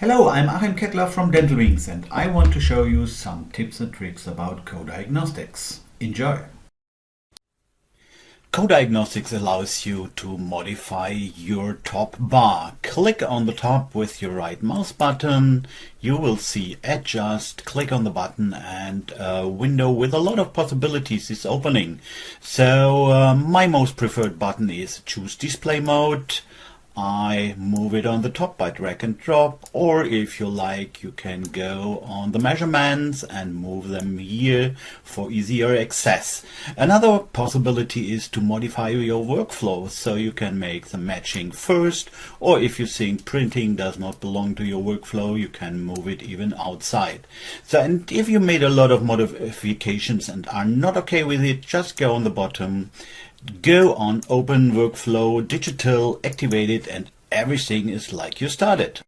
Hello, I'm Achim Kettler from Dental Wings and I want to show you some tips and tricks about coDiagnostiX. Enjoy! coDiagnostiX allows you to modify your top bar. Click on the top with your right mouse button. You will see Adjust. Click on the button and a window with a lot of possibilities is opening. So my most preferred button is Choose Display Mode. I move it on the top by drag and drop, or if you like, you can go on the measurements and move them here for easier access. Another possibility is to modify your workflow, so you can make the matching first, or if you think printing does not belong to your workflow, you can move it even outside. So, and if you made a lot of modifications and are not okay with it, just go on the bottom, go on Open Workflow, Digital, activate it, and everything is like you started.